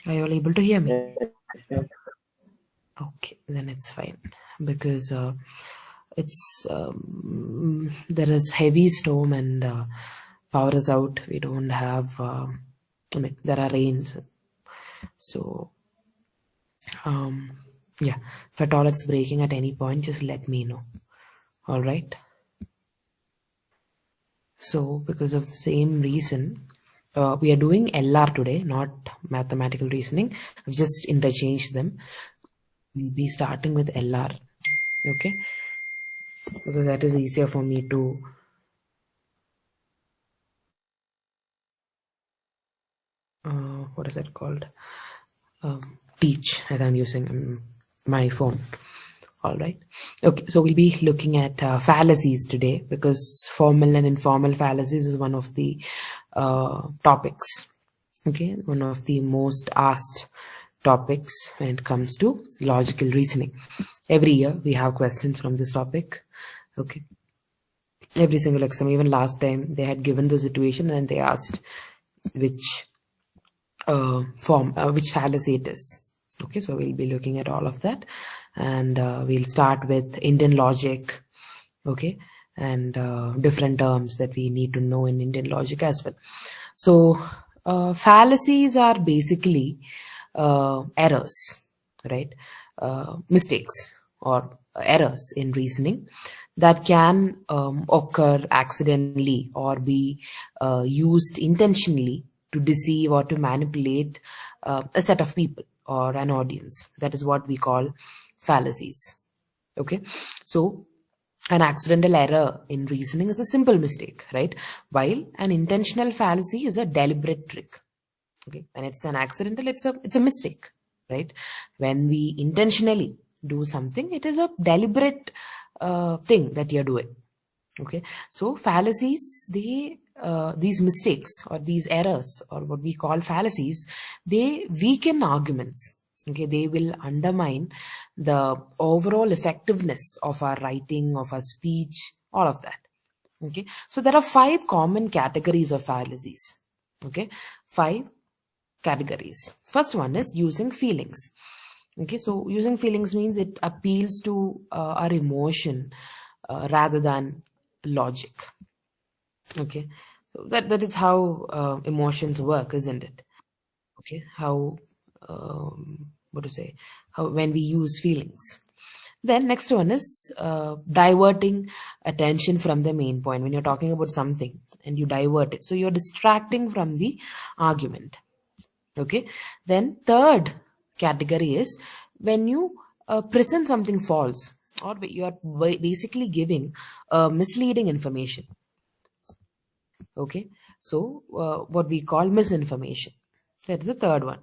Are you all able to hear me? Yes. Okay, then it's fine because there is heavy storm and power is out. We don't have. I mean, there are rains, so yeah. If at all it's breaking at any point, just let me know. All right. So because of the same reason, we are doing LR today, not mathematical reasoning. I've just interchanged them. We'll be starting with LR. Okay, because that is easier for me to what is that called, teach as I'm using my phone. All right. Okay, so we'll be looking at fallacies today because formal and informal fallacies is one of the topics. Okay, one of the most asked topics when it comes to logical reasoning. Every year we have questions from this topic. Okay, every single exam, even last time they had given the situation and they asked which which fallacy it is. Okay, so we'll be looking at all of that, and we'll start with Indian logic. Okay, and different terms that we need to know in Indian logic as well. So fallacies are basically errors, right? Mistakes or errors in reasoning that can occur accidentally or be used intentionally to deceive or to manipulate a set of people or an audience. That is what we call fallacies. Okay, so an accidental error in reasoning is a simple mistake, right? While an intentional fallacy is a deliberate trick. Okay, when it's an accidental, it's a mistake, right? When we intentionally do something, it is a deliberate thing that you're doing. Okay, so fallacies, they these mistakes or these errors or what we call fallacies, they weaken arguments. Okay, they will undermine the overall effectiveness of our writing, of our speech, all of that. Okay, so there are 5 common categories of fallacies. Okay, 5 categories. First one is using feelings. Okay, so using feelings means it appeals to our emotion rather than logic. Okay, so that is how emotions work, isn't it? Okay, how what to say, how when we use feelings. Then next one is diverting attention from the main point. When you're talking about something and you divert it, so you're distracting from the argument. Okay, then third category is when you present something false, or you are basically giving misleading information. Okay, so what we call misinformation. That is the third one.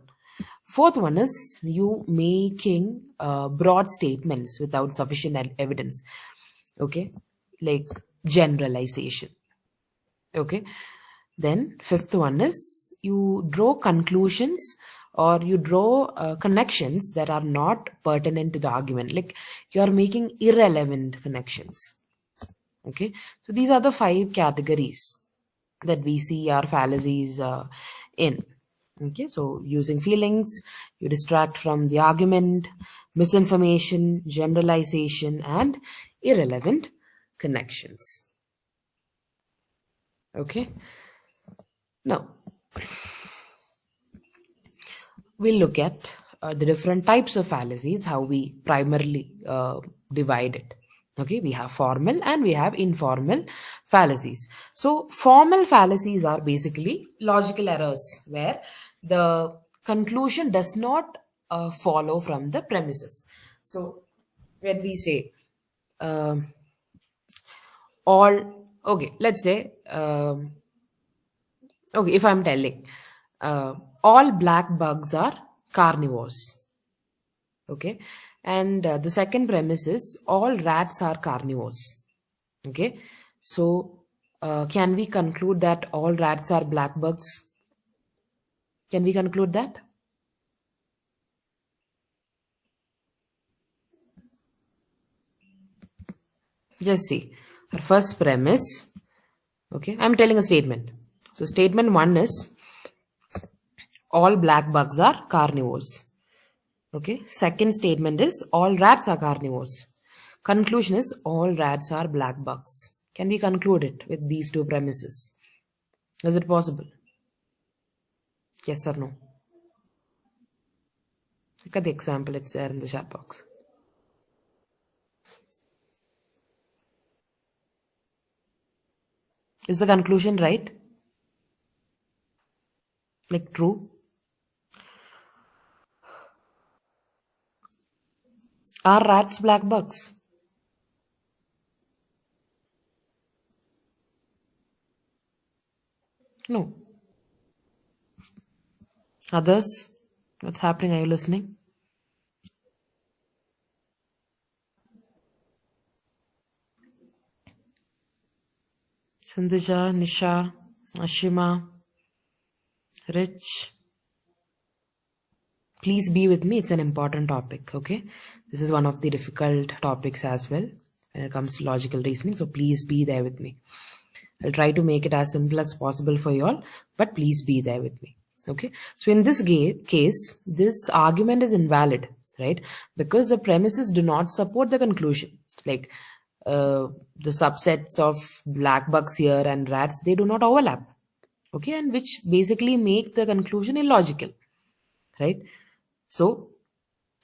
Fourth one is you making broad statements without sufficient evidence. Okay, like generalization. Okay, then fifth one is you draw conclusions or you draw connections that are not pertinent to the argument, like you are making irrelevant connections. Okay, so these are the 5 categories that we see our fallacies in. Okay, so using feelings, you distract from the argument, misinformation, generalization, and irrelevant connections. Okay, now we'll look at the different types of fallacies, how we primarily divide it. Okay, we have formal and we have informal fallacies. So formal fallacies are basically logical errors where the conclusion does not follow from the premises. So when we say um, all, okay, let's say okay, if I'm telling all black bugs are carnivores. Okay, and the second premise is all rats are carnivores. Okay, so can we conclude that all rats are black bugs? Can we conclude that? Just see our first premise. Okay, I'm telling a statement. So statement one is all black bugs are carnivores. Okay. Second statement is all rats are carnivores. Conclusion is all rats are black bugs. Can we conclude it with these two premises? Is it possible? Yes or no? Look at the example, it's there in the chat box. Is the conclusion right? Like true? Are rats black bugs? No. Others? What's happening? Are you listening? Sindhuja, Nisha, Ashima, Rich. Please be with me. It's an important topic, okay? This is one of the difficult topics as well when it comes to logical reasoning. So please be there with me. I'll try to make it as simple as possible for you all, but please be there with me. Okay. So in this case, this argument is invalid, right? Because the premises do not support the conclusion. Like the subsets of black bugs here and rats, they do not overlap. Okay. And which basically make the conclusion illogical, right? So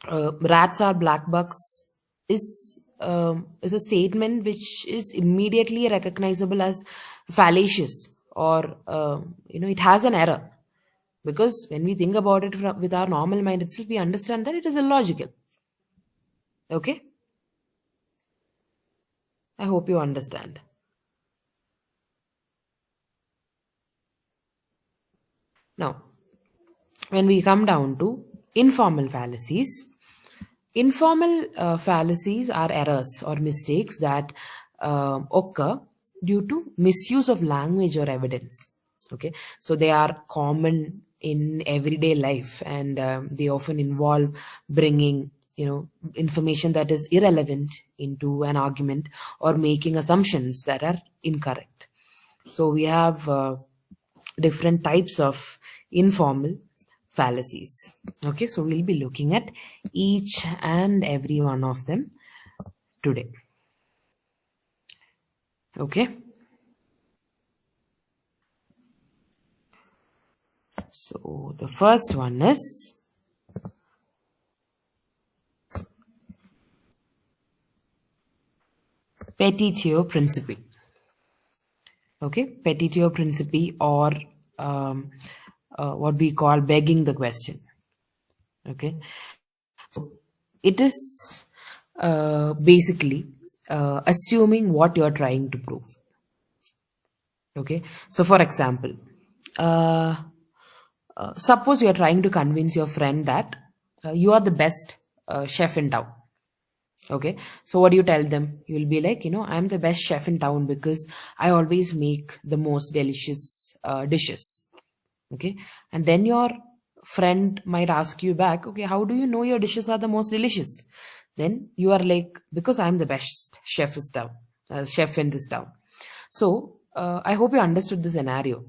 rats are black bugs is a statement which is immediately recognizable as fallacious, or it has an error, because when we think about it with our normal mind itself, we understand that it is illogical. Okay, I hope you understand. Now, when we come down to informal fallacies, fallacies are errors or mistakes that occur due to misuse of language or evidence. Okay, so they are common in everyday life, and they often involve bringing information that is irrelevant into an argument, or making assumptions that are incorrect. So we have different types of informal fallacies. Okay, so we'll be looking at each and every one of them today. Okay, so the first one is petitio principii. Okay, petitio principii, or what we call begging the question. Okay, so it is basically assuming what you're trying to prove. Okay, so for example, suppose you're trying to convince your friend that you are the best chef in town. Okay, so what do you tell them? You will be like, I'm the best chef in town because I always make the most delicious dishes. Okay, and then your friend might ask you back, okay, how do you know your dishes are the most delicious? Then you are like, because I'm the best chef in this town. So I hope you understood the scenario.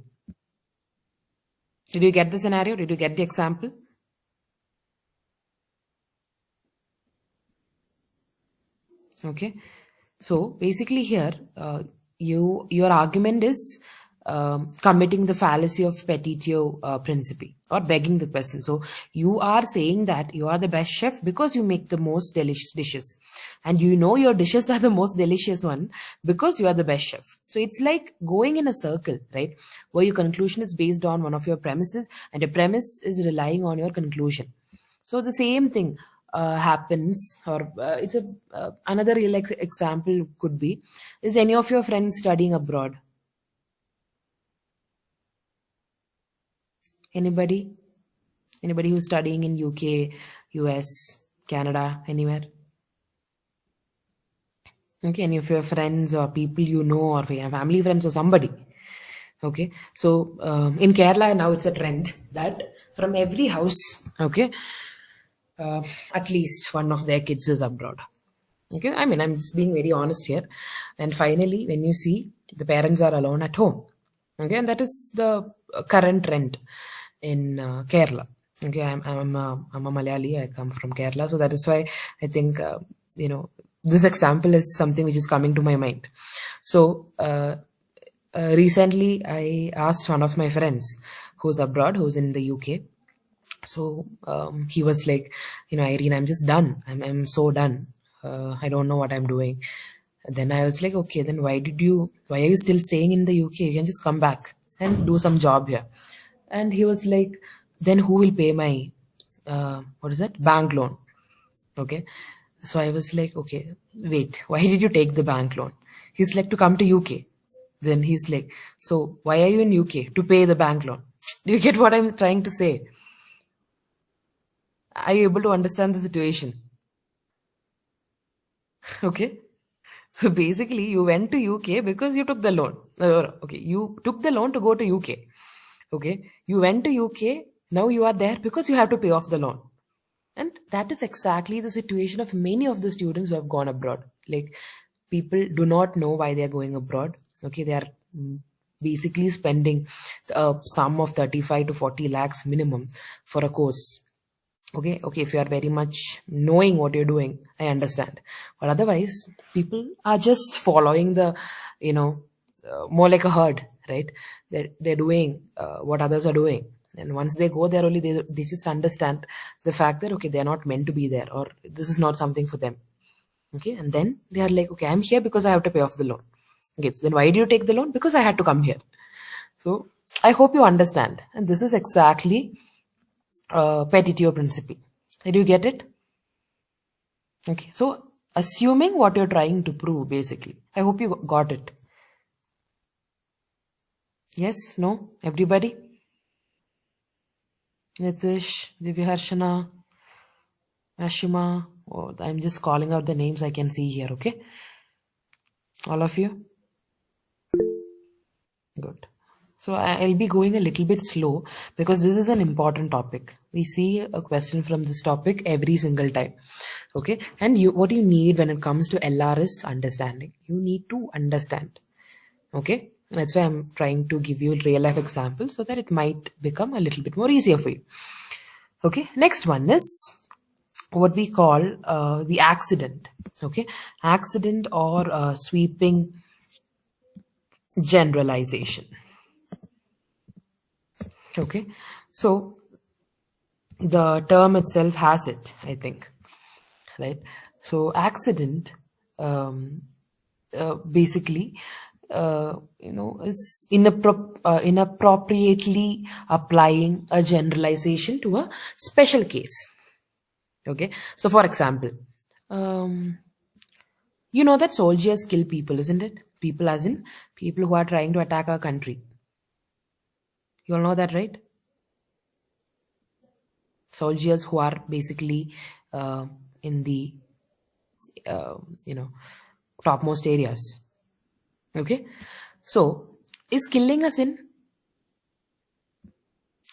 Did you get the scenario? Did you get the example? Okay, so basically here your argument is committing the fallacy of petitio principii, or begging the question. So you are saying that you are the best chef because you make the most delicious dishes, and your dishes are the most delicious one because you are the best chef. So it's like going in a circle, right, where your conclusion is based on one of your premises, and your premise is relying on your conclusion. So the same thing happens, or it's another real example could be, is any of your friends studying abroad? Anybody who's studying in UK, US, Canada, anywhere? Okay, any of your friends or people or your family friends or somebody? Okay, so in Kerala now it's a trend that from every house, okay, at least one of their kids is abroad. Okay, I mean, I'm just being very honest here. And finally, when you see the parents are alone at home, okay, and that is the current trend. in Kerala. Okay, I'm a Malayali. I come from Kerala, so that is why I think this example is something which is coming to my mind. So recently, I asked one of my friends who's abroad, who's in the UK. So he was like, Irene, I'm just done. I'm so done. I don't know what I'm doing. And then I was like, okay, then why are you still staying in the UK? You can just come back and do some job here. And he was like, then who will pay my, what is that? Bank loan. Okay. So I was like, okay, wait, why did you take the bank loan? He's like, to come to UK. Then he's like, so why are you in UK? To pay the bank loan. Do you get what I'm trying to say? Are you able to understand the situation? Okay. So basically, you went to UK because you took the loan. Okay, you took the loan to go to UK. Okay, you went to UK. Now you are there because you have to pay off the loan. And that is exactly the situation of many of the students who have gone abroad. Like, people do not know why they are going abroad. Okay, they are basically spending a sum of 35 to 40 lakhs minimum for a course. Okay, if you are very much knowing what you're doing, I understand. But otherwise, people are just following the, more like a herd, right? They're doing what others are doing. And once they go there, only they just understand the fact that, okay, they're not meant to be there, or this is not something for them. Okay, and then they are like, okay, I'm here because I have to pay off the loan. Okay, so then why do you take the loan? Because I had to come here. So I hope you understand. And this is exactly petitio principi. Do you get it? Okay, so assuming what you're trying to prove, basically. I hope you got it. Yes? No? Everybody? Nitish, Divyaharshana, Ashima. Oh, I'm just calling out the names I can see here, okay? All of you? Good. So I'll be going a little bit slow because this is an important topic. We see a question from this topic every single time. Okay. And what you need when it comes to LR is understanding. You need to understand. Okay. That's why I'm trying to give you real life examples so that it might become a little bit more easier for you. Okay. Next one is what we call the accident. Okay. Accident or sweeping generalization. Okay, so the term itself has it, I think, right? So accident basically is inappropriately applying a generalization to a special case. Okay, so for example, you know that soldiers kill people, isn't it? People as in people who are trying to attack our country. You all know that, right? Soldiers who are basically in the topmost areas. Okay, so is killing a sin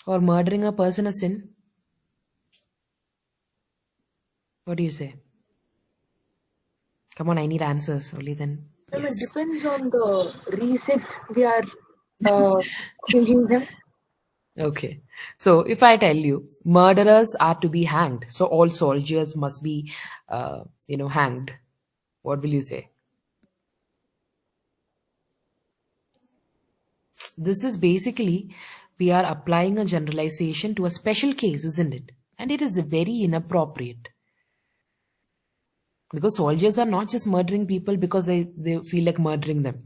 or murdering a person a sin? What do you say? Come on, I need answers only then. It depends on the reason we are killing them. Okay, so if I tell you murderers are to be hanged, so all soldiers must be hanged, what will you say? This is basically, we are applying a generalization to a special case, isn't it? And it is very inappropriate. Because soldiers are not just murdering people because they feel like murdering them.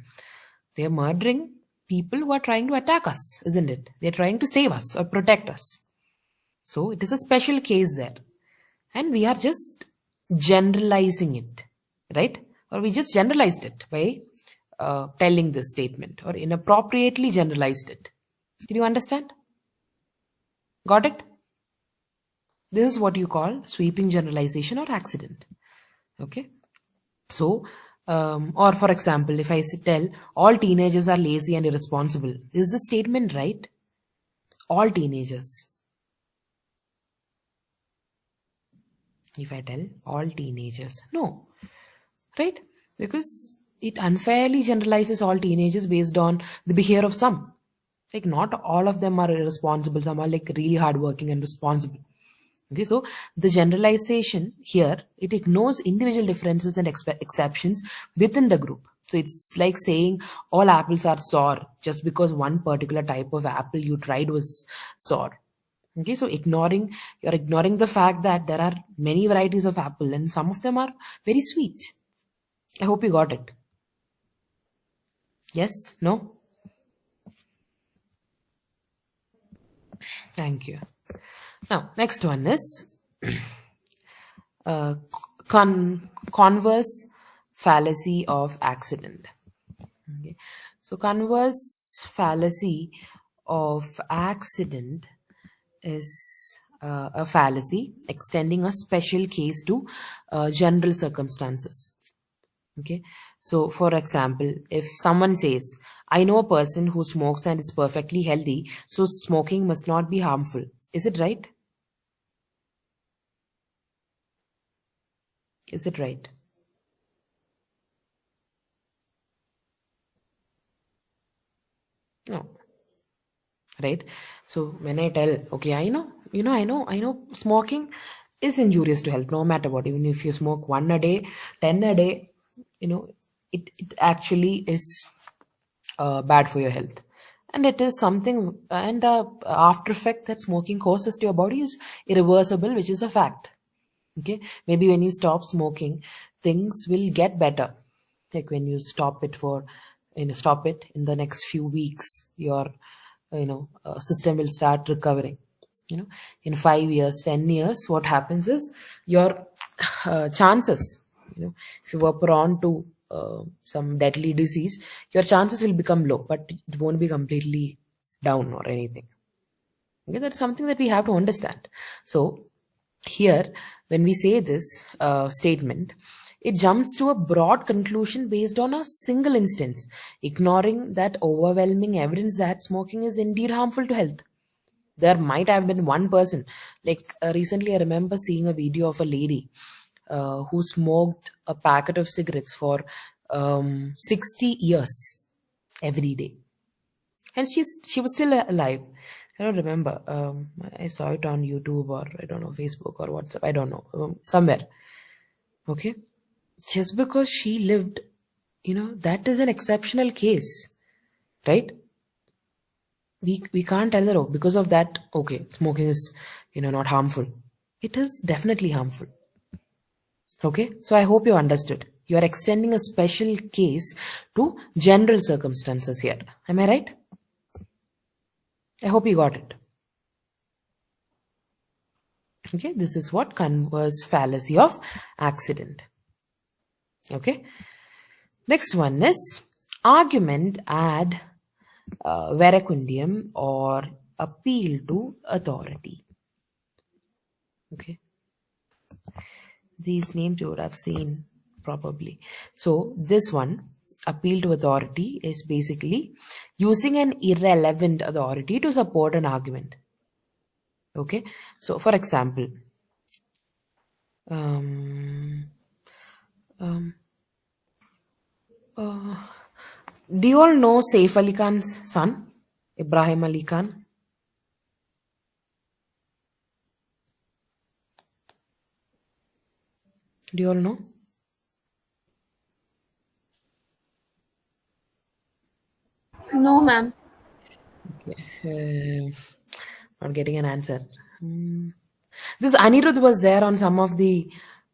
They are murdering people who are trying to attack us, isn't it? They're trying to save us or protect us. So it is a special case there. And we are just generalizing it, right? Or we just generalized it by telling this statement, or inappropriately generalized it. Did you understand? Got it? This is what you call sweeping generalization or accident. Okay. So, or for example, if I tell all teenagers are lazy and irresponsible, is the statement right? All teenagers. If I tell all teenagers, no, right? Because it unfairly generalizes all teenagers based on the behavior of some. Like, not all of them are irresponsible. Some are like really hardworking and responsible. Okay, so the generalization here, it ignores individual differences and exceptions within the group. So it's like saying all apples are sour just because one particular type of apple you tried was sour. Okay, so you're ignoring the fact that there are many varieties of apple and some of them are very sweet. I hope you got it. Yes? No? Thank you. Now, next one is uh, converse fallacy of accident. Okay. So, converse fallacy of accident is a fallacy extending a special case to general circumstances. Okay. So, for example, if someone says, I know a person who smokes and is perfectly healthy, so smoking must not be harmful. Is it right? Is it right? No. Right? So when I tell, okay, I know smoking is injurious to health, no matter what. Even if you smoke 1 a day, 10 a day, it actually is bad for your health. And it is something, and the after effect that smoking causes to your body is irreversible, which is a fact. Okay, maybe when you stop smoking, things will get better. Like when you stop it stop it in the next few weeks, your system will start recovering. In 5 years, 10 years, what happens is your chances, if you were prone to some deadly disease, your chances will become low, but it won't be completely down or anything. Okay, that's something that we have to understand. So here, when we say this statement, it jumps to a broad conclusion based on a single instance, ignoring that overwhelming evidence that smoking is indeed harmful to health. There might have been one person, like recently I remember seeing a video of a lady who smoked a packet of cigarettes for 60 years every day, and she was still alive. I don't remember. I saw it on YouTube, or I don't know, Facebook or WhatsApp. I don't know, somewhere. Okay, just because she lived, that is an exceptional case, right? We can't tell her, oh, because of that, okay, smoking is not harmful. It is definitely harmful. Okay, so I hope you understood. You are extending a special case to general circumstances here. Am I right? I hope you got it. Okay, this is what converse fallacy of accident. Okay, next one is argument ad verecundium or appeal to authority. Okay, these names you would have seen probably. So this one, appeal to authority, is basically using an irrelevant authority to support an argument. Okay, so for example, do you all know Saif Ali Khan's son, Ibrahim Ali Khan? Do you all know? No, ma'am. Not getting an answer. This Anirudh was there on some of the.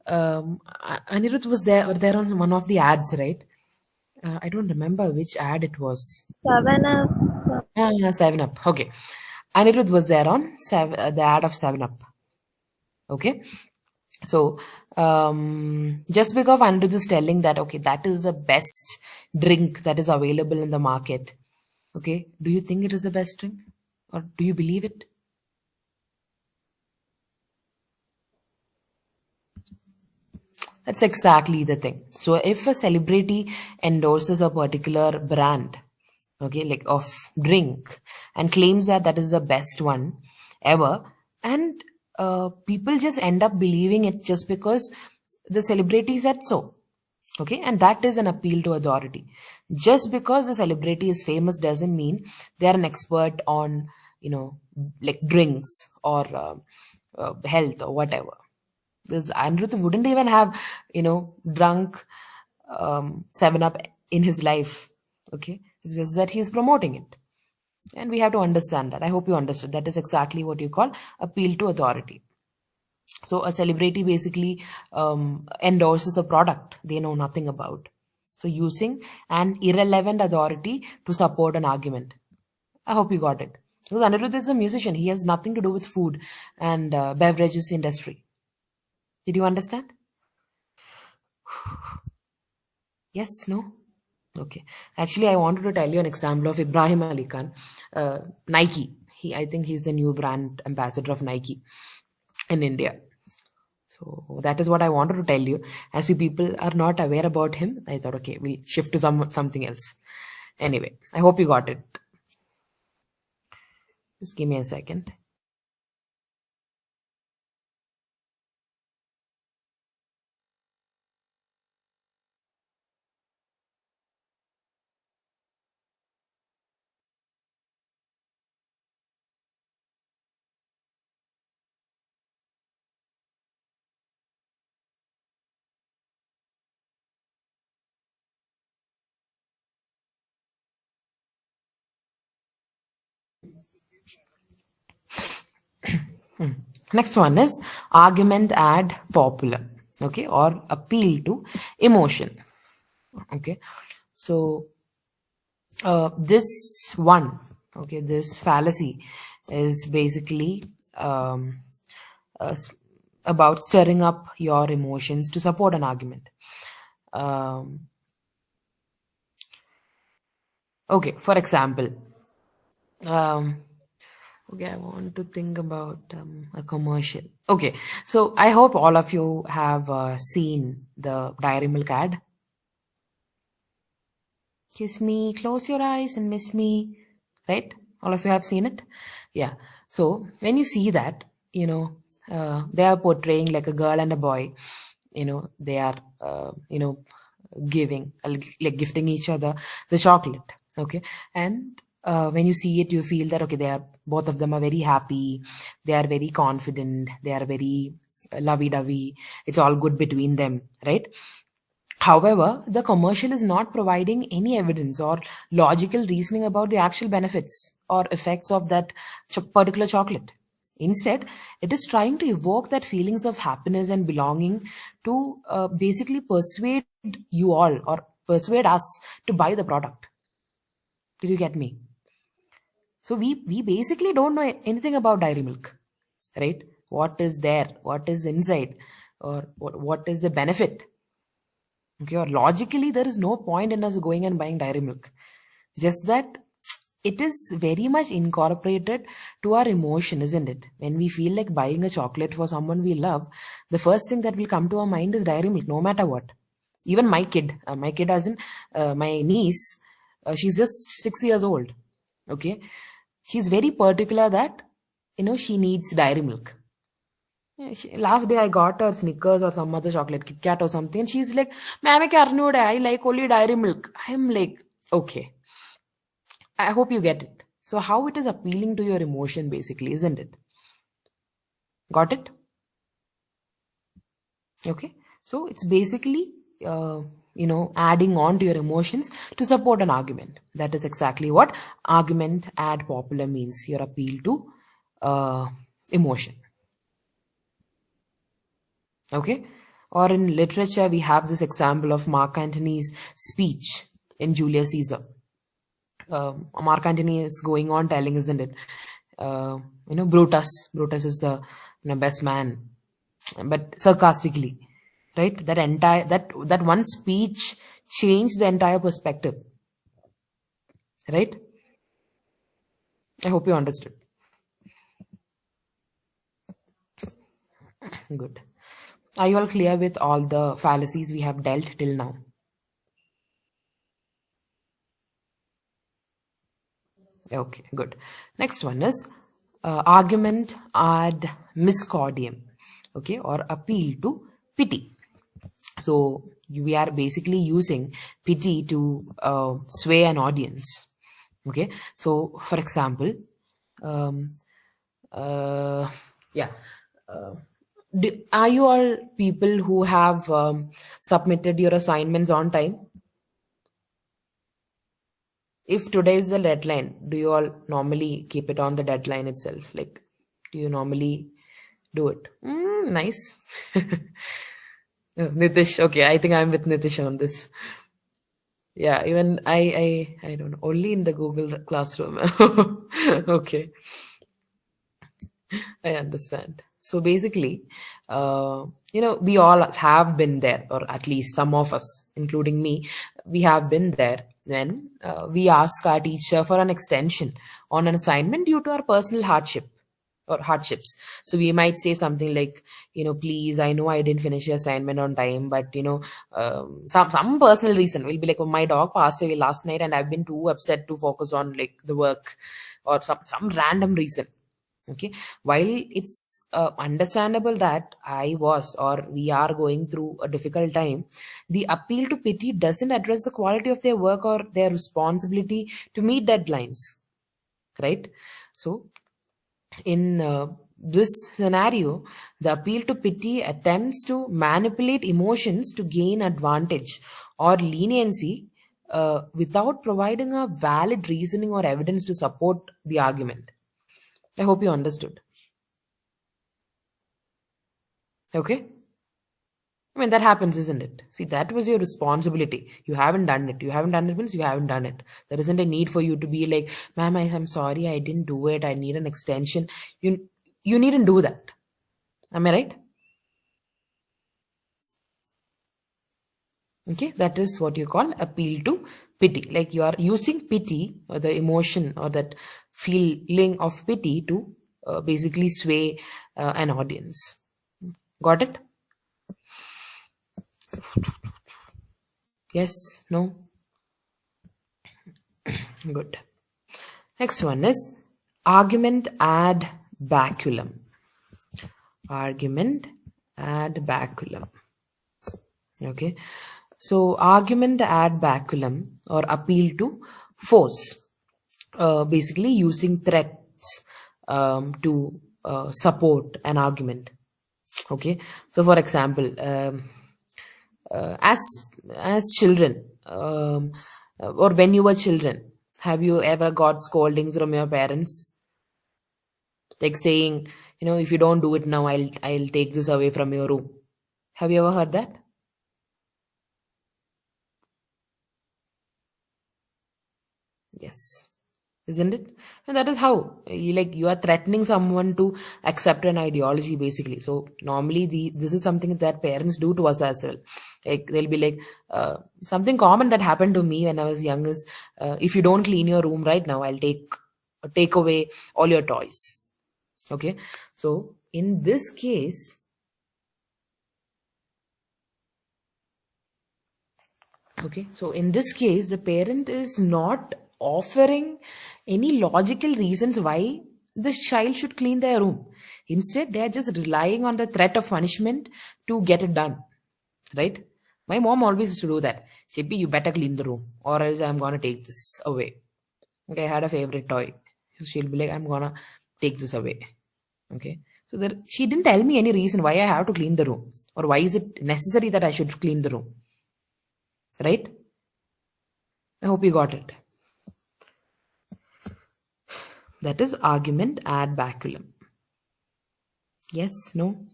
Anirudh was there on one of the ads, right? I don't remember which ad it was. 7 Up. 7-Up. Okay. Anirudh was there on the ad of 7-Up. Okay. So, just because Anirudh is telling that, okay, that is the best drink that is available in the market. Okay. Do you think it is the best drink? Or do you believe it? That's exactly the thing. So if a celebrity endorses a particular brand, okay, like of drink, and claims that that is the best one ever, and people just end up believing it just because the celebrity said so. Okay, and that is an appeal to authority. Just because the celebrity is famous doesn't mean they are an expert on, like drinks or health or whatever. This Anirudh wouldn't even have, drunk 7 Up in his life. Okay, it's just that he's promoting it, and we have to understand that. I hope you understood. That is exactly what you call appeal to authority. So a celebrity basically endorses a product they know nothing about. So using an irrelevant authority to support an argument. I hope you got it. Because Anirudh is a musician. He has nothing to do with food and beverages industry. Did you understand? Yes? No? Okay. Actually, I wanted to tell you an example of Ibrahim Ali Khan. Nike. I think he's the new brand ambassador of Nike in India. So that is what I wanted to tell you. As you people are not aware about him, I thought, okay, we'll shift to something else. Anyway, I hope you got it. Just give me a second. Next one is argument ad popular, okay, or appeal to emotion. Okay, so this one, okay, this fallacy is basically uh, s- about stirring up your emotions to support an argument. Um, okay, for example, um, okay, I want to think about a commercial. Okay, so I hope all of you have seen the Dairy Milk ad. Kiss me, close your eyes and miss me. Right? All of you have seen it? Yeah. So when you see that, they are portraying like a girl and a boy. They are, giving, like gifting each other the chocolate. Okay. And when you see it, you feel that, okay, both of them are very happy. They are very confident. They are very lovey dovey. It's all good between them. Right? However, the commercial is not providing any evidence or logical reasoning about the actual benefits or effects of that particular chocolate. Instead, it is trying to evoke that feelings of happiness and belonging to basically persuade you all or persuade us to buy the product. Did you get me? So we basically don't know anything about dairy milk, right? What is there? What is inside? Or what is the benefit? Okay, or logically, there is no point in us going and buying dairy milk. Just that it is very much incorporated to our emotion, isn't it? When we feel like buying a chocolate for someone we love, the first thing that will come to our mind is dairy milk, no matter what. Even my kid as in my niece, she's just 6 years old. Okay, she's very particular that she needs dairy milk. Yeah, last day I got her Snickers or some other chocolate, Kit Kat or something. And she's like, "Ma'am, I like only dairy milk." I'm like, okay. I hope you get it. So how it is appealing to your emotion, basically, isn't it? Got it? Okay. So it's basically, adding on to your emotions to support an argument. That is exactly what argument ad popular means. Your appeal to emotion. Okay. Or in literature, we have this example of Mark Antony's speech in Julius Caesar. Mark Antony is going on telling, isn't it? Brutus is the best man, but sarcastically, right? That one speech changed the entire perspective, right? I hope you understood. Good. Are you all clear with all the fallacies we have dealt till now? Okay, good. Next one is argument ad miscordium, okay, or appeal to pity. So we are basically using pity to sway an audience. Okay, so for example, um, uh, yeah, are you all people who have submitted your assignments on time? If today is the deadline, do you all normally keep it on the deadline itself? Like, do you normally do it? Nice. Nitish, okay, I think I'm with Nitish on this. Yeah, even I don't know, only in the Google Classroom. Okay, I understand. So basically, we all have been there, or at least some of us, including me, we have been there when we ask our teacher for an extension on an assignment due to our personal hardship or hardships. So we might say something like, please, I know I didn't finish the assignment on time, but some personal reason. We'll be like, oh, my dog passed away last night, and I've been too upset to focus on like the work, or some random reason. Okay, while it's understandable that I was or we are going through a difficult time, the appeal to pity doesn't address the quality of their work or their responsibility to meet deadlines, right? So in this scenario, the appeal to pity attempts to manipulate emotions to gain advantage or leniency without providing a valid reasoning or evidence to support the argument. I hope you understood. Okay? I mean, that happens, isn't it? See, that was your responsibility. You haven't done it. You haven't done it means you haven't done it. There isn't a need for you to be like, ma'am, I'm sorry, I didn't do it. I need an extension. You needn't do that. Am I right? Okay, that is what you call appeal to pity. Like you are using pity or the emotion or that feeling of pity to basically sway an audience. Got it? Yes? No? Good. Next one is argument ad baculum. Argument ad baculum. Okay. So argument ad baculum or appeal to force. Basically using threats to support an argument. Okay. So for example, as children, or when you were children, have you ever got scoldings from your parents, like saying, if you don't do it now, I'll take this away from your room? Have you ever heard that? Yes, isn't it? And that is how you are threatening someone to accept an ideology, basically. So normally this is something that parents do to us as well. Like they'll be like, something common that happened to me when I was young is, if you don't clean your room right now, I'll take away all your toys. Okay, so in this case, the parent is not offering any logical reasons why this child should clean their room. Instead, they are just relying on the threat of punishment to get it done. Right? My mom always used to do that. Chippy, you better clean the room, or else I'm gonna take this away. Okay, I had a favorite toy. So she'll be like, I'm gonna take this away. Okay. So that she didn't tell me any reason why I have to clean the room, or why is it necessary that I should clean the room. Right? I hope you got it. That is argument ad baculum. Yes? No?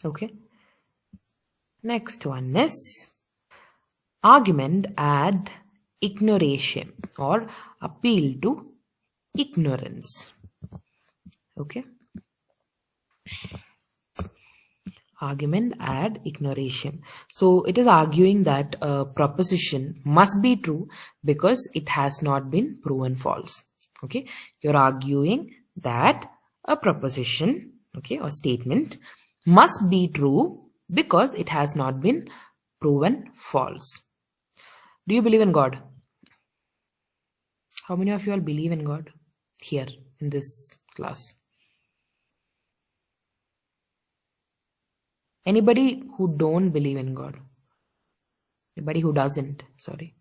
Okay. Next one is argument ad ignoration or appeal to ignorance. Okay. Argument ad ignoration. So it is arguing that a proposition must be true because it has not been proven false. Okay. You're arguing that a proposition, okay, or statement must be true because it has not been proven false. Do you believe in God? How many of you all believe in God here in this class? Anybody who don't believe in God? Anybody who doesn't? Sorry.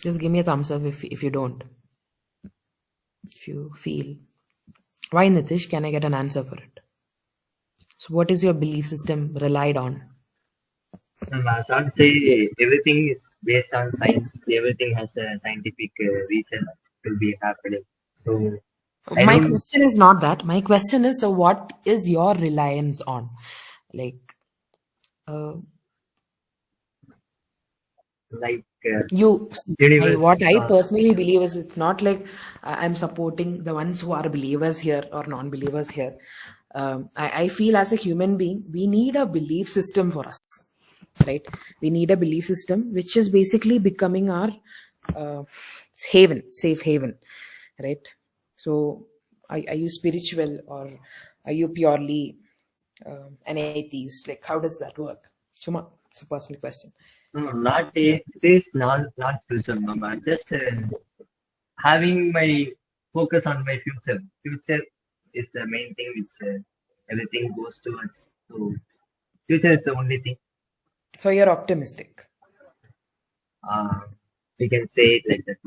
Just give me a thumbs up if you don't. If you feel. Why, Nitish? Can I get an answer for it? So what is your belief system relied on? I can't say everything is based on science. Everything has a scientific reason to be happening. So I My don't question is not that. My question is, so what is your reliance on? Like, like you, what universe. I personally believe is it's not like I'm supporting the ones who are believers here or non-believers here. I feel as a human being, we need a belief system for us, right? We need a belief system which is basically becoming our uh, safe haven, right? So, are you spiritual or are you purely an atheist? Like, how does that work? Chuma, it's a personal question. No, not a, this not spiritual number. Just having my focus on my future. Future is the main thing which everything goes towards. So future is the only thing. So you're optimistic. Uh, we can say it like that.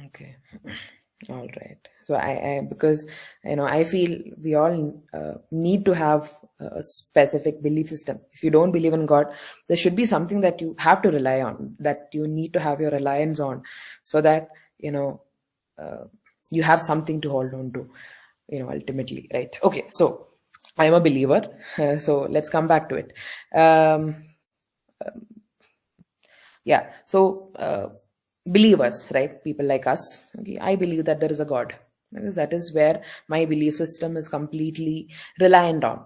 Okay. All right. So I because I feel we all need to have a specific belief system. If you don't believe in God, there should be something that you have to rely on, that you need to have your reliance on, so that you have something to hold on to, ultimately, right? Okay. So I am a believer. So let's come back to it. Yeah. So believers, right? People like us. Okay, I believe that there is a God, because that is where my belief system is completely reliant on.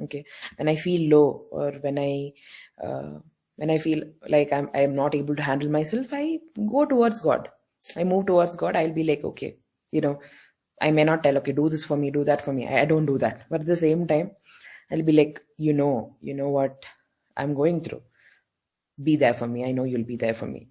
Okay, when I feel low, or when I feel like I'm not able to handle myself, I go towards God. I move towards God. I'll be like, okay, I may not tell, okay, do this for me, do that for me. I don't do that, but at the same time, I'll be like, what I'm going through. Be there for me. I know you'll be there for me.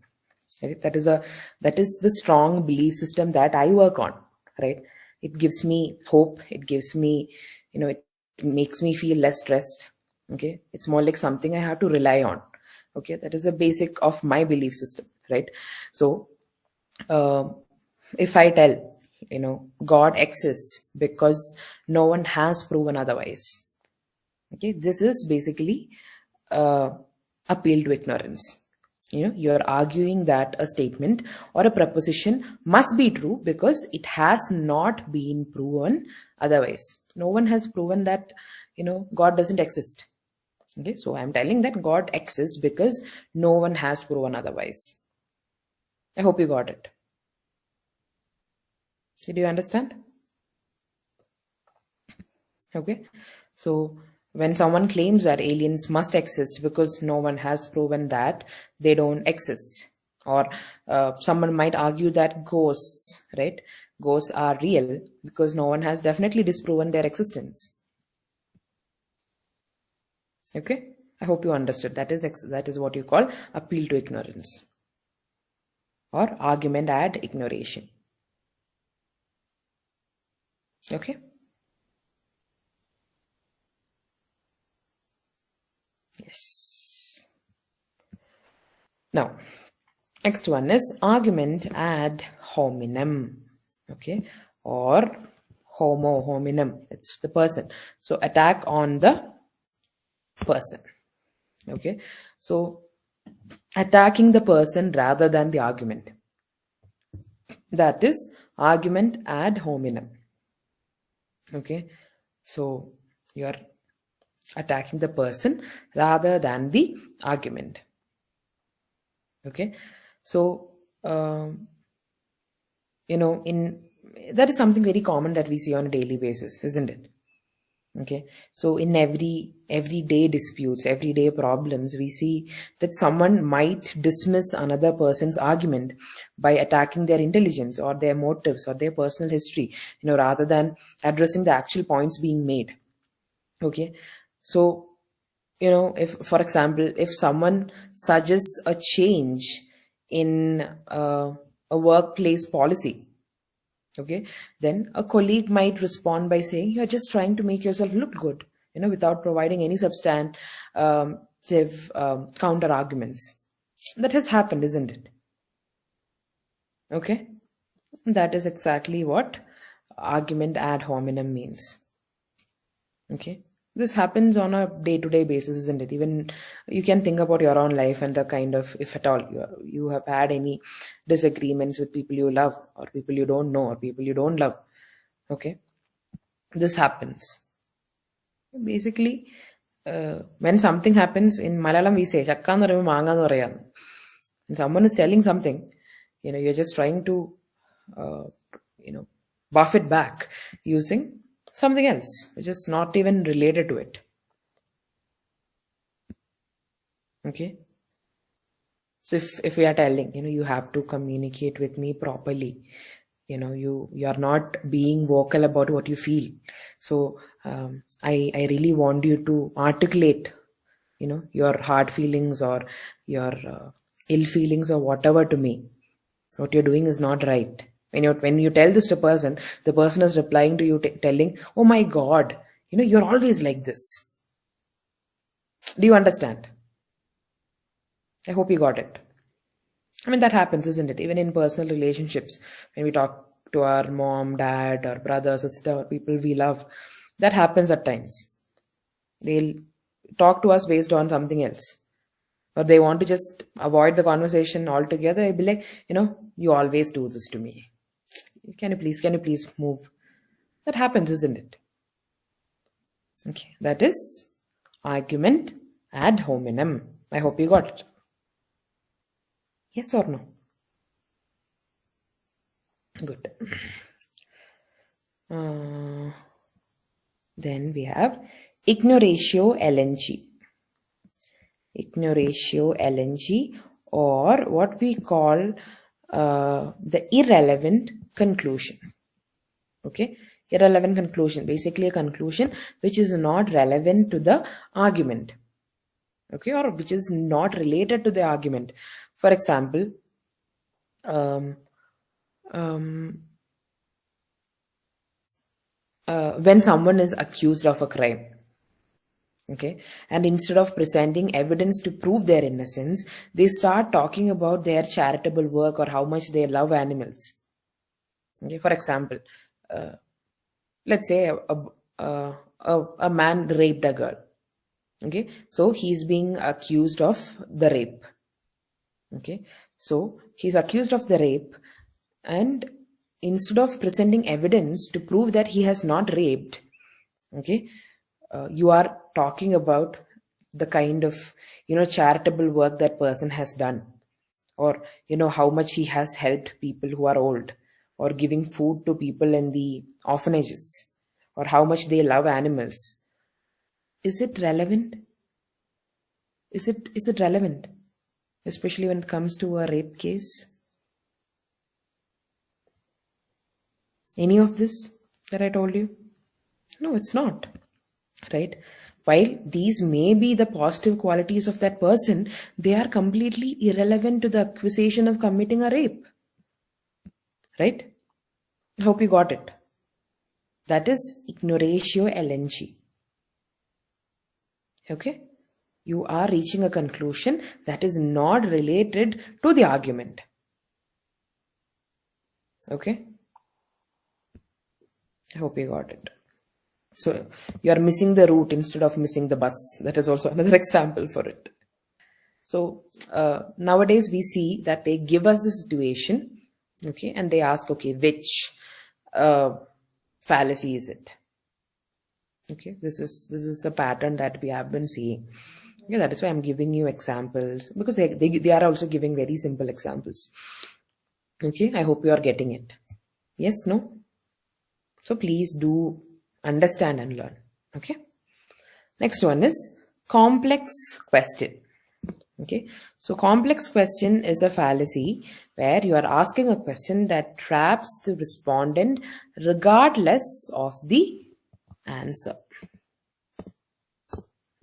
Right? That is the strong belief system that I work on. Right? It gives me hope. It gives me, it makes me feel less stressed. Okay, it's more like something I have to rely on. Okay, that is a basic of my belief system. Right? So, if I tell, God exists because no one has proven otherwise. Okay, this is basically appeal to ignorance. You're arguing that a statement or a proposition must be true because it has not been proven otherwise. No one has proven that God doesn't exist. Okay, so I'm telling that God exists because no one has proven otherwise. I hope you got it. Did you understand? Okay, so when someone claims that aliens must exist because no one has proven that they don't exist, or someone might argue that ghosts, right? Ghosts are real because no one has definitely disproven their existence. Okay, I hope you understood. That is what you call appeal to ignorance, or argument ad ignoration. Okay. Yes. Now, next one is argument ad hominem. Okay. Or homo hominem. It's the person. So attack on the person. Okay. So attacking the person rather than the argument. That is argument ad hominem. Okay. So you're attacking the person rather than the argument. Okay, so that is something very common that we see on a daily basis, isn't it? Okay, so in everyday disputes, everyday problems, we see that someone might dismiss another person's argument by attacking their intelligence or their motives or their personal history, rather than addressing the actual points being made. Okay, so if, for example, if someone suggests a change in a workplace policy, Okay, then a colleague might respond by saying, "You're just trying to make yourself look good," without providing any substantive counter arguments. That has happened, isn't it? Okay, that is exactly what argument ad hominem means. Okay, this happens on a day-to-day basis, isn't it? Even you can think about your own life and the kind of, if at all you have had any disagreements with people you love or people you don't know or people you don't love. Okay, this happens. Basically, when something happens, in Malayalam we say "Chakka ennu parayumbol maanga ennu parayam." When someone is telling something, you're just trying to buff it back using something else which is not even related to it. Okay, so if we are telling, you have to communicate with me properly, you are not being vocal about what you feel, so I really want you to articulate your hard feelings or your ill feelings or whatever to me. What you're doing is not right. When you tell this to a person, the person is replying to you telling, "Oh my God, you're always like this." Do you understand? I hope you got it. I mean, that happens, isn't it? Even in personal relationships, when we talk to our mom, dad, or brother, sister, or people we love, that happens at times. They'll talk to us based on something else, or they want to just avoid the conversation altogether. I'll be like, you always do this to me. Can you please move? That happens, isn't it? Okay, that is argument ad hominem. I hope you got it. Yes or no? Good. Then we have ignoratio elenchi. Ignoratio elenchi, or what we call the irrelevant conclusion. Okay, irrelevant conclusion, basically a conclusion which is not relevant to the argument. Okay, or which is not related to the argument. For example, when someone is accused of a crime, okay, and instead of presenting evidence to prove their innocence, they start talking about their charitable work or how much they love animals. Okay, for example, let's say a man raped a girl. Okay, so he's being accused of the rape. Okay, so he's accused of the rape, and instead of presenting evidence to prove that he has not raped, okay, you are talking about the kind of charitable work that person has done, or how much he has helped people who are old, or giving food to people in the orphanages, or how much they love animals. Is it relevant? Is it relevant, especially when it comes to a rape case? Any of this that I told you? No, it's not. Right? While these may be the positive qualities of that person, they are completely irrelevant to the accusation of committing a rape. Right? I hope you got it. That is ignoratio elenchi. Okay? You are reaching a conclusion that is not related to the argument. Okay? I hope you got it. So you are missing the route instead of missing the bus. That is also another example for it. So nowadays we see that they give us the situation, okay, and they ask, okay, which fallacy is it? Okay, this is a pattern that we have been seeing. Yeah, that is why I'm giving you examples, because they are also giving very simple examples. Okay, I hope you are getting it. Yes, no? So please do understand and learn. Okay. Next one is complex question. Okay. So complex question is a fallacy where you are asking a question that traps the respondent regardless of the answer.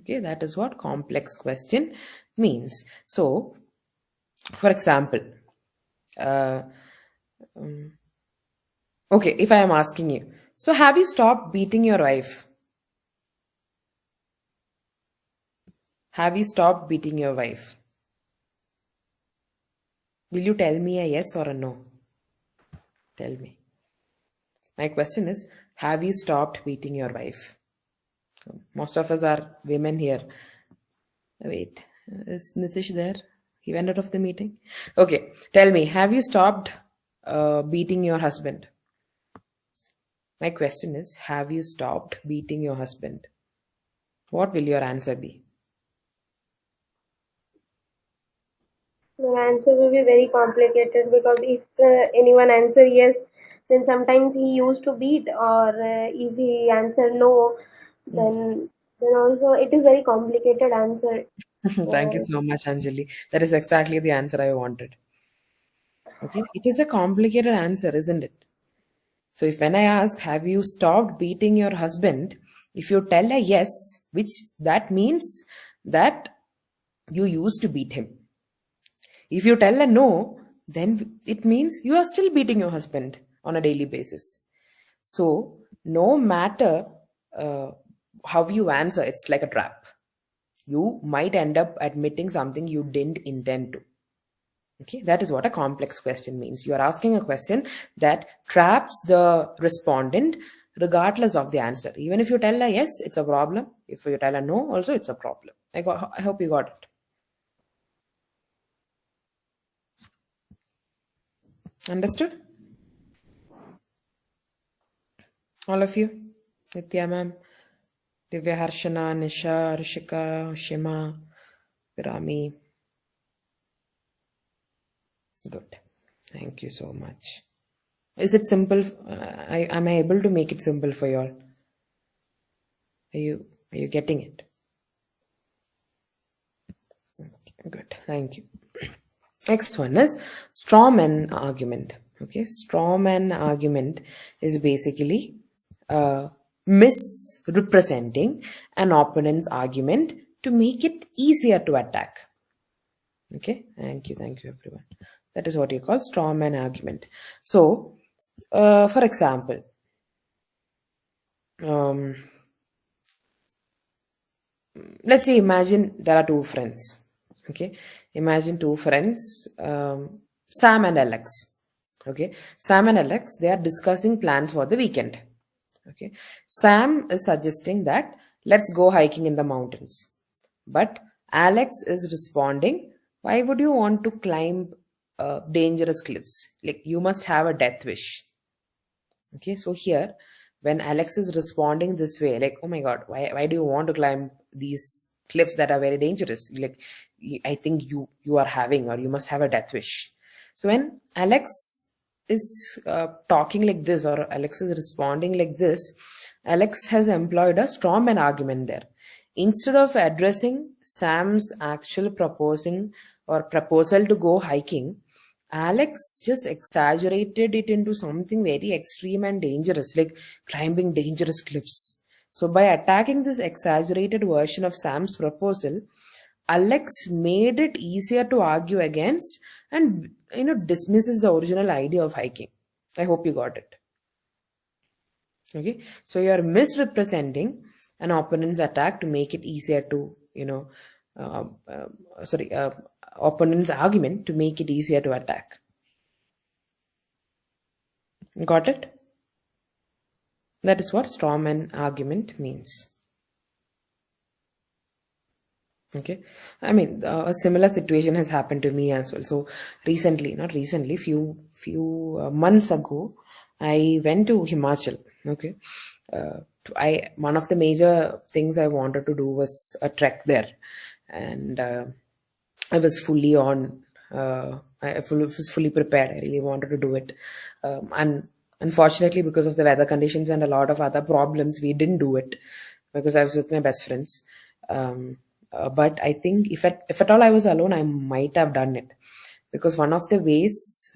Okay. That is what complex question means. So, for example, Okay, if I am asking you, so have you stopped beating your wife? Have you stopped beating your wife? Will you tell me a yes or a no? Tell me. My question is, have you stopped beating your wife? Most of us are women here. Wait, is Nitish there? He went out of the meeting. Okay, tell me, have you stopped beating your husband? My question is, have you stopped beating your husband? What will your answer be? The answer will be very complicated because if anyone answer yes, then sometimes he used to beat, or if he answer no, then also it is very complicated answer. Thank you Uh, so much, Anjali. That is exactly the answer I wanted. Okay, it is a complicated answer, isn't it? So if when I ask, have you stopped beating your husband? If you tell a yes, which that means that you used to beat him. If you tell a no, then it means you are still beating your husband on a daily basis. So no matter uh, how you answer, it's like a trap. You might end up admitting something you didn't intend to. Okay, that is what a complex question means. You are asking a question that traps the respondent regardless of the answer. Even if you tell a yes, it's a problem. If you tell a no, also it's a problem. I hope you got it. Understood? All of you? Nitya ma'am, Divya Harshana, Nisha, Rishika, Shima, Virami. Good. Thank you so much. Is it simple? Am I able to make it simple for you all? Are you getting it? Okay, good. Thank you. Next one is strawman argument. Okay, strawman argument is basically misrepresenting an opponent's argument to make it easier to attack. Okay, thank you everyone. That is what you call strawman argument. So, for example, let's say imagine there are two friends. Okay, imagine two friends, Sam and Alex. Okay, Sam and Alex, they are discussing plans for the weekend. Okay, Sam is suggesting that let's go hiking in the mountains, but Alex is responding, why would you want to climb dangerous cliffs? Like, you must have a death wish. Okay, so here, when Alex is responding this way, like, oh my god, why do you want to climb these cliffs that are very dangerous? Like, I think you are having, or you must have a death wish. So when Alex is talking like this, or Alex is responding like this, Alex has employed a straw man argument there. Instead of addressing Sam's actual proposal to go hiking, Alex just exaggerated it into something very extreme and dangerous, like climbing dangerous cliffs. So by attacking this exaggerated version of Sam's proposal, Alex made it easier to argue against and dismisses the original idea of hiking. I hope you got it. Okay, so you are misrepresenting an opponent's attack to make it easier to uh, uh, opponent's argument to make it easier to attack. Got it? That is what strawman argument means. Okay, I mean, a similar situation has happened to me as well. So not recently, few months ago, I went to Himachal. Okay, one of the major things I wanted to do was a trek there, and I was fully on. I was fully prepared. I really wanted to do it, and unfortunately, because of the weather conditions and a lot of other problems, we didn't do it because I was with my best friends. But I think if at all I was alone, I might have done it, because one of the ways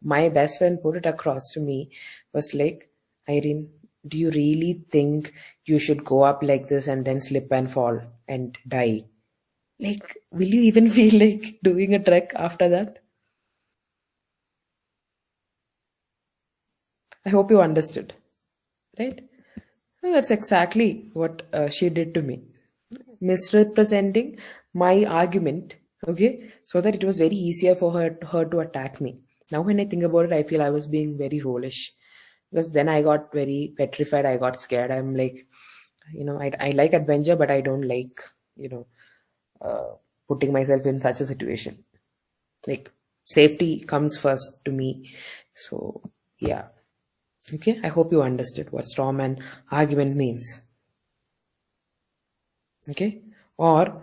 my best friend put it across to me was like, Irene, do you really think you should go up like this and then slip and fall and die? Like, will you even feel like doing a trek after that? I hope you understood, right? Well, that's exactly what she did to me, misrepresenting my argument, okay, so that it was very easier for her to attack me. Now, when I think about it, I feel I was being very rollish, because then I got very petrified. I got scared. I'm like, I like adventure, but I don't like, putting myself in such a situation. Like, safety comes first to me. So, yeah. Okay, I hope you understood what storm and argument means. Okay, or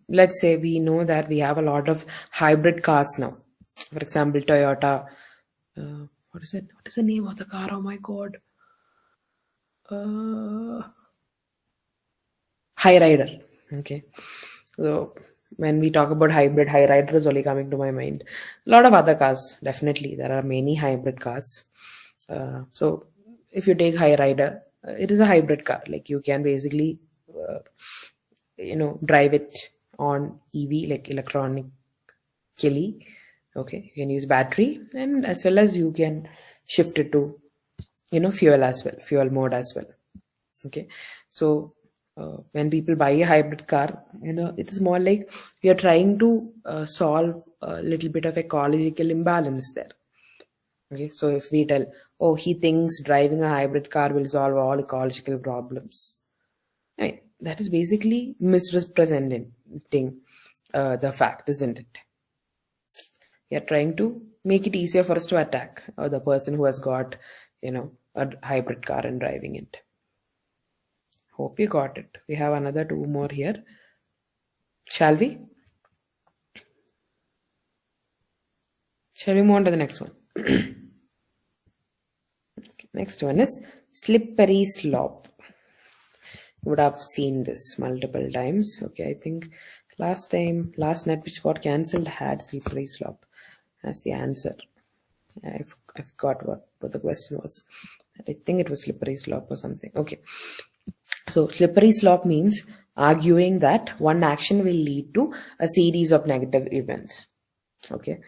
let's say we know that we have a lot of hybrid cars now. For example, Toyota. What is it? What is the name of the car? Oh my god. Hyrider. Okay. So when we talk about hybrid, Hyrider is only coming to my mind. A lot of other cars, definitely. There are many hybrid cars. So if you take Hyrider, it is a hybrid car. Like you can basically, drive it on EV, like electronically. Okay, you can use battery, and as well as you can shift it to, fuel as well, fuel mode as well. Okay, so when people buy a hybrid car, it is more like we are trying to solve a little bit of ecological imbalance there. Okay, so if we tell, oh, he thinks driving a hybrid car will solve all ecological problems, right? That is basically misrepresenting the fact, isn't it? We are trying to make it easier for us to attack the person who has got, a hybrid car and driving it. Hope you got it. We have another 2 more here. Shall we? Shall we move on to the next one? Okay, next one is slippery slope. You would have seen this multiple times. Okay, I think last night which got cancelled had slippery slope as the answer. I forgot what the question was. I think it was slippery slope or something. Okay. So slippery slope means arguing that one action will lead to a series of negative events. Okay.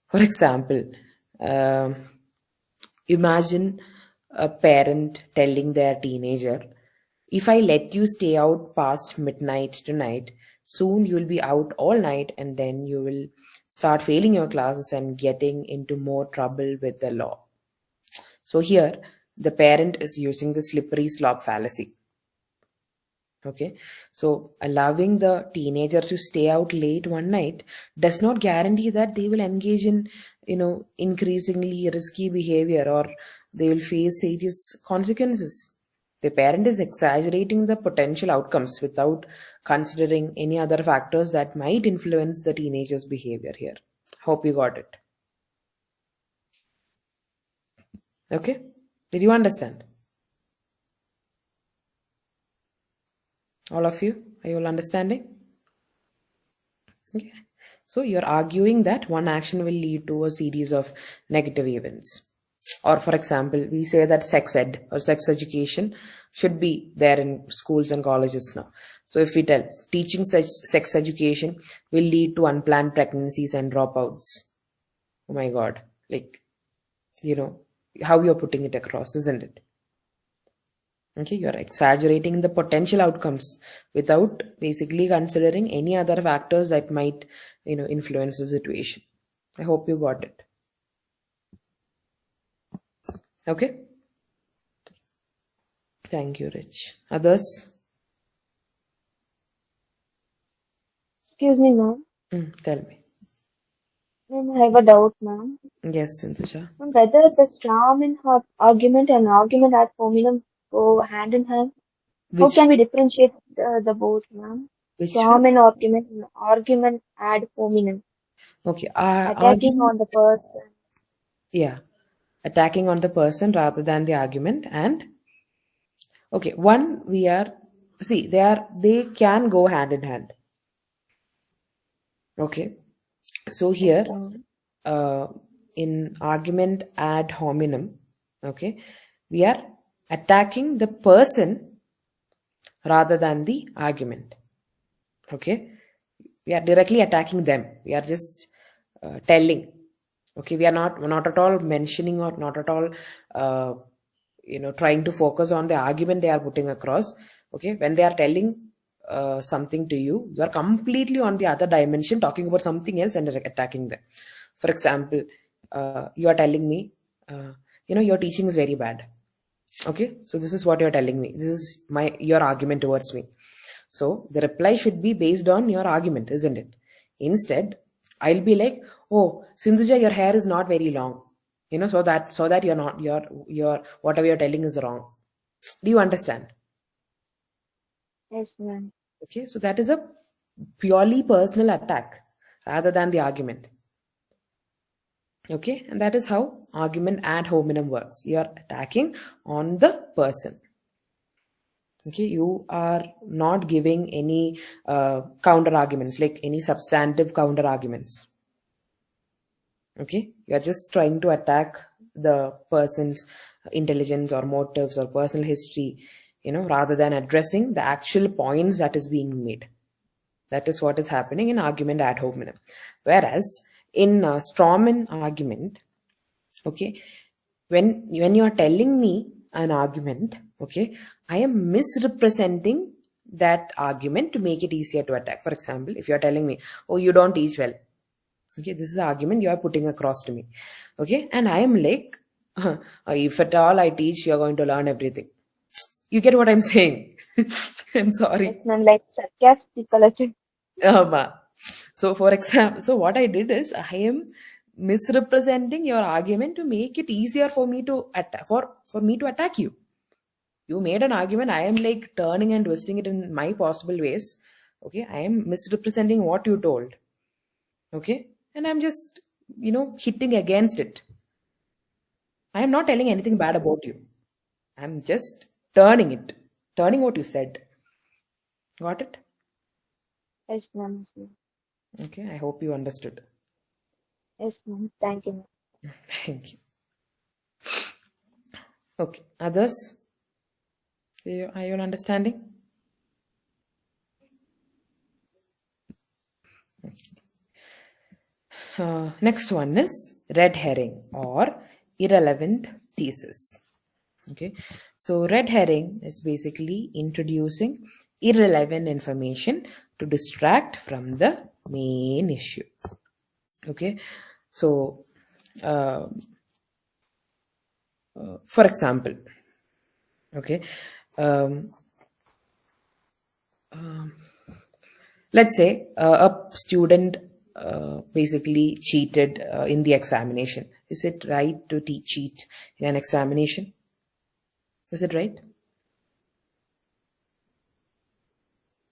For example, imagine a parent telling their teenager, if I let you stay out past midnight tonight, soon you'll be out all night and then you will start failing your classes and getting into more trouble with the law. So here, the parent is using the slippery slope fallacy. Okay, so allowing the teenager to stay out late one night does not guarantee that they will engage in, increasingly risky behavior or they will face serious consequences. The parent is exaggerating the potential outcomes without considering any other factors that might influence the teenager's behavior here. Hope you got it. Okay, did you understand? All of you, are you all understanding? Okay. So you're arguing that one action will lead to a series of negative events. Or for example, we say that sex ed or sex education should be there in schools and colleges now. So if we tell teaching sex education will lead to unplanned pregnancies and dropouts. Oh my God. Like, how you're putting it across, isn't it? Okay, you're exaggerating the potential outcomes without basically considering any other factors that might, influence the situation. I hope you got it. Okay. Thank you, Rich. Others? Excuse me, ma'am. Tell me. Ma'am, I have a doubt, ma'am. Yes, Sintusha. Whether the storm and argument and argument ad hominem go hand in hand. How can we differentiate the both, ma'am? Storm and argument ad hominem. Okay. Attacking on the person. Yeah. Attacking on the person rather than the argument. And okay, one they can go hand in hand. Okay. So here, in argument ad hominem, okay, we are attacking the person rather than the argument. Okay, we are directly attacking them. We are just telling Okay, we're not at all mentioning or not at all trying to focus on the argument they are putting across. Okay, when they are telling something to you, you are completely on the other dimension, talking about something else and attacking them. For example, you are telling me, your teaching is very bad. Okay, so this is what you're telling me. This is your argument towards me. So the reply should be based on your argument, isn't it? Instead, I'll be like, oh, Sindhuja, your hair is not very long. So that you're not your whatever you're telling is wrong. Do you understand? Yes, ma'am. Okay, so that is a purely personal attack rather than the argument. Okay, and that is how argument ad hominem works. You are attacking on the person. Okay, you are not giving any counter arguments, like any substantive counter arguments. Okay, you are just trying to attack the person's intelligence or motives or personal history, rather than addressing the actual points that is being made. That is what is happening in argument ad hominem. Whereas in strawman argument, okay, when you are telling me an argument, okay, I am misrepresenting that argument to make it easier to attack. For example, if you are telling me, oh, you don't teach well. Okay, this is an argument you are putting across to me. Okay, and I am like, if at all I teach, you are going to learn everything. You get what I'm saying? I'm sorry. Yes, ma'am, like sarcastical. So for example, so what I did is I am misrepresenting your argument to make it easier for me to attack you. You made an argument, I am like turning and twisting it in my possible ways. Okay, I am misrepresenting what you told. Okay, and I'm just hitting against it. I am not telling anything bad about you. I'm just turning what you said. Got it? Yes, ma'am. Okay, I hope you understood. Yes, ma'am. Thank you. Thank you. Okay, others? Are you understanding? Next one is red herring or irrelevant thesis. Okay, so red herring is basically introducing irrelevant information to distract from the main issue. Okay, so for example, okay, let's say a student basically cheated in the examination. Is it right to cheat in an examination? Is it right?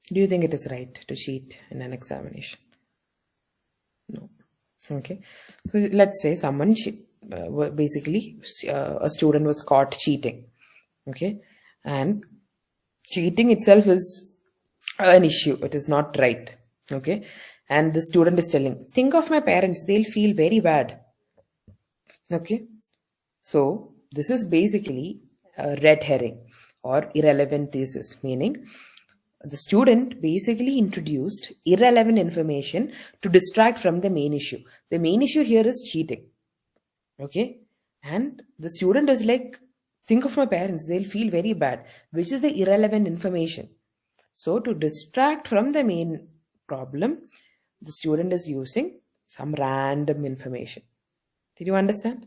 Do you think it is right to cheat in an examination? No. Okay. So let's say someone basically a student was caught cheating. Okay. And cheating itself is an issue. It is not right. Okay. And the student is telling, think of my parents. They'll feel very bad. Okay. So this is basically a red herring or irrelevant thesis, meaning the student basically introduced irrelevant information to distract from the main issue. The main issue here is cheating. Okay. And the student is like, think of my parents, they'll feel very bad, which is the irrelevant information. So to distract from the main problem, the student is using some random information. Did you understand?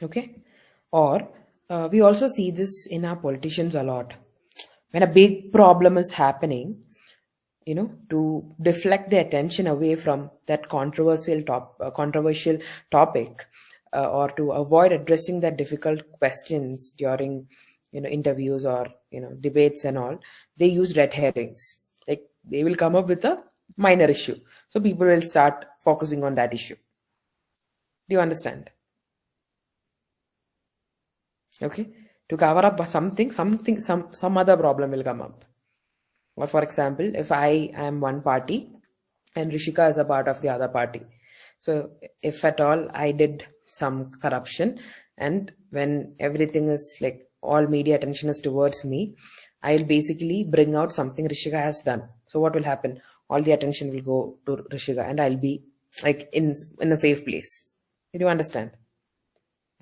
Okay. Or we also see this in our politicians a lot. When a big problem is happening, to deflect the attention away from that controversial topic, or to avoid addressing that difficult questions during, interviews or, debates and all, they use red herrings. Like they will come up with a minor issue. So people will start focusing on that issue. Do you understand? Okay. To cover up something, some other problem will come up. Or for example, if I am one party and Rishika is a part of the other party. So if at all I did some corruption, and when everything is like all media attention is towards me, I'll basically bring out something Rishika has done. So what will happen? all the attention will go to Rishika, and I'll be like in a safe place. Did you understand?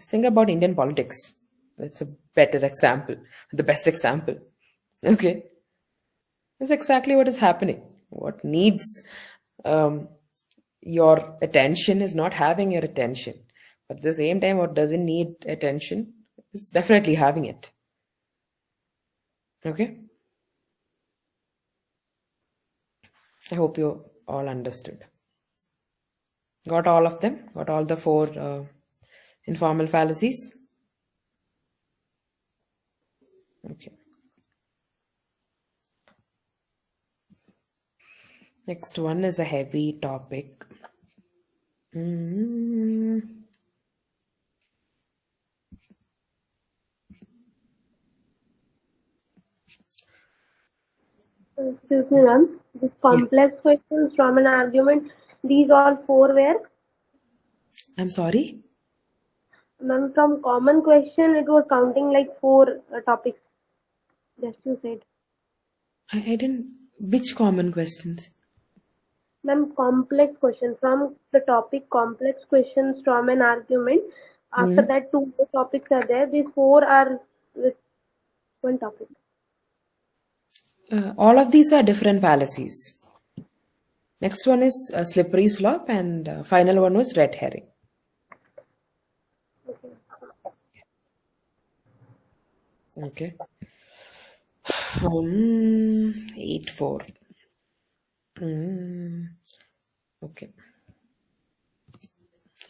Think about Indian politics. That's a better example, the best example. Okay, that's exactly what is happening. What needs your attention is not having your attention, but at the same time, what doesn't need attention, it's definitely having it. Okay, I hope you all understood. Got all of them? Got all the 4 informal fallacies? Okay. Next one is a heavy topic. Excuse me, ma'am. This complex questions from an argument, these all 4 were? I'm sorry? Ma'am, from common question, it was counting like 4 topics. Just you said. I didn't. Which common questions? Ma'am, complex question. From the topic complex questions from an argument. After that, 2 more topics are there. These 4 are with one topic. All of these are different fallacies. Next one is a slippery slope, and final one was red herring. Okay. 8-4. Okay.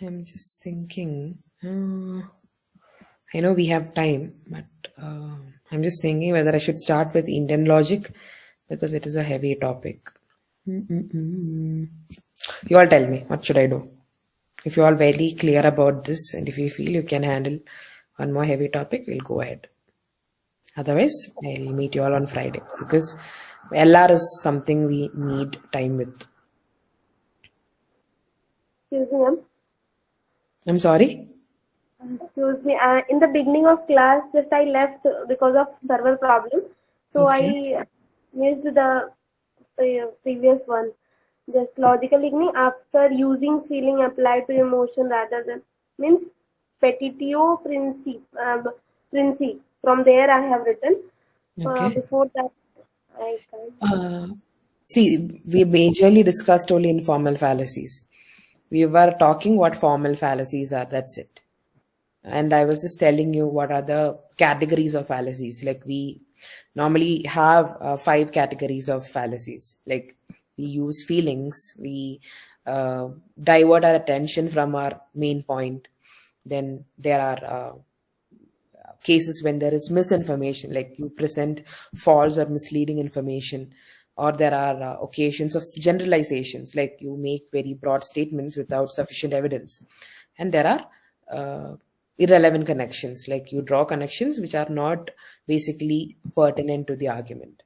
I'm just thinking. I know we have time, but I'm just thinking whether I should start with Indian logic because it is a heavy topic. You all tell me, what should I do? If you all very clear about this and if you feel you can handle one more heavy topic, we'll go ahead. Otherwise, I'll meet you all on Friday because LR is something we need time with. Excuse me, ma'am. I'm sorry? Excuse me. In the beginning of class, just I left because of server problem. So Okay. I missed the previous one. Just logical reasoning after using feeling applied to emotion rather than means petitio principi. From there I have written. Okay. Before that, I can't. See, we majorly discussed only informal fallacies. We were talking what formal fallacies are, that's it. And I was just telling you what are the categories of fallacies. Like we normally have 5 categories of fallacies. Like we use feelings, we divert our attention from our main point. Then there are cases when there is misinformation, like you present false or misleading information, or there are occasions of generalizations, like you make very broad statements without sufficient evidence. And there are irrelevant connections, like you draw connections which are not basically pertinent to the argument.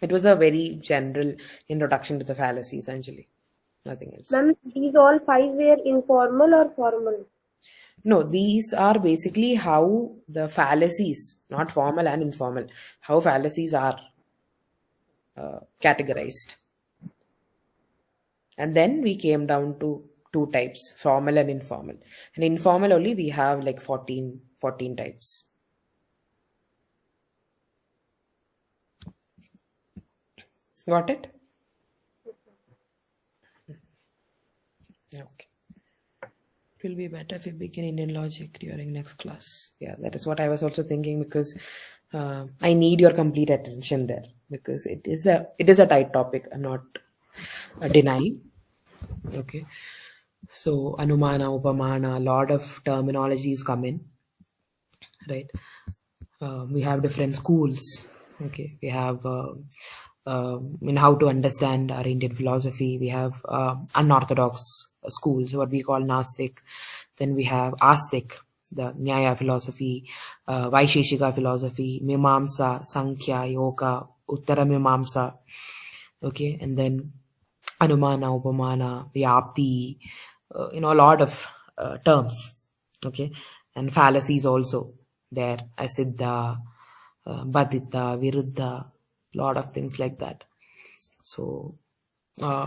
It was a very general introduction to the fallacies, Anjali. Nothing else. Ma'am, these all 5 were informal or formal? No, these are basically how the fallacies, not formal and informal, how fallacies are categorized. And then we came down to 2 types, formal and informal. And informal only we have like 14 types. Got it? Okay. It will be better if we begin Indian logic during next class. Yeah, that is what I was also thinking because I need your complete attention there because it is a tight topic. I'm not denying. Okay. So Anumana, Upamana, a lot of terminologies come in. Right. We have different schools. Okay. We have in how to understand our Indian philosophy. We have unorthodox schools, what we call Nastik. Then we have Astik, the Nyaya philosophy, Vaisheshika philosophy, Mimamsa, Sankhya, Yoga, Uttara Mimamsa. Okay. And then Anumana, Upamana, Vyapti, a lot of terms. Okay. And fallacies also there, Asiddha, Badita, Viruddha, lot of things like that. So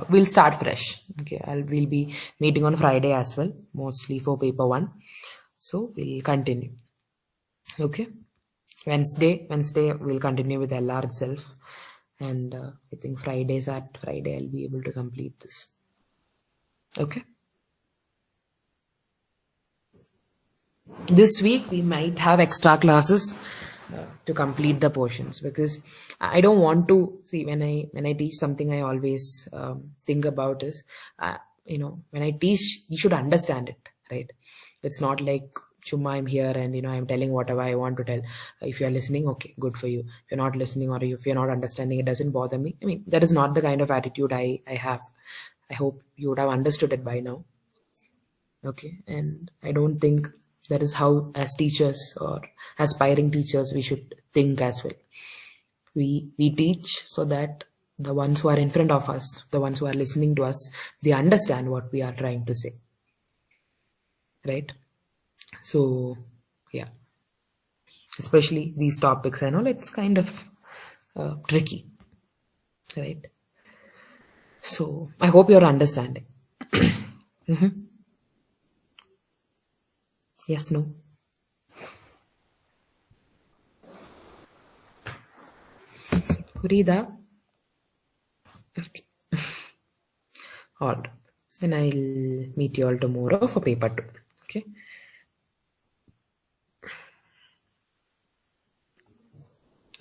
we'll start fresh. Okay, we'll be meeting on Friday as well, mostly for paper 1. So we'll continue. Okay, Wednesday we'll continue with LR itself, and I think Friday I'll be able to complete this. Okay. This week we might have extra classes to complete the portions, because I don't want to see, when I teach something, I always think about is, when I teach, you should understand it, right? It's not like chumma, I'm here and I'm telling whatever I want to tell. If you're listening, okay, good for you. If you're not listening, or if you're not understanding, it doesn't bother me. I mean, that is not the kind of attitude I have. I hope you would have understood it by now. Okay, and I don't think that is how, as teachers or aspiring teachers, we should think as well. We teach so that the ones who are in front of us, the ones who are listening to us, they understand what we are trying to say, right? So yeah, especially these topics, I know it's kind of tricky, right? So I hope you're understanding. Yes, no? Purida? Okay. All right. Then I'll meet you all tomorrow for paper 2. Okay.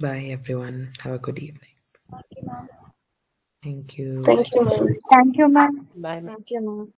Bye, everyone. Have a good evening. Okay, ma'am. Thank you. Thank you, ma'am. Thank you, ma'am. Bye, ma'am. Thank you, ma'am.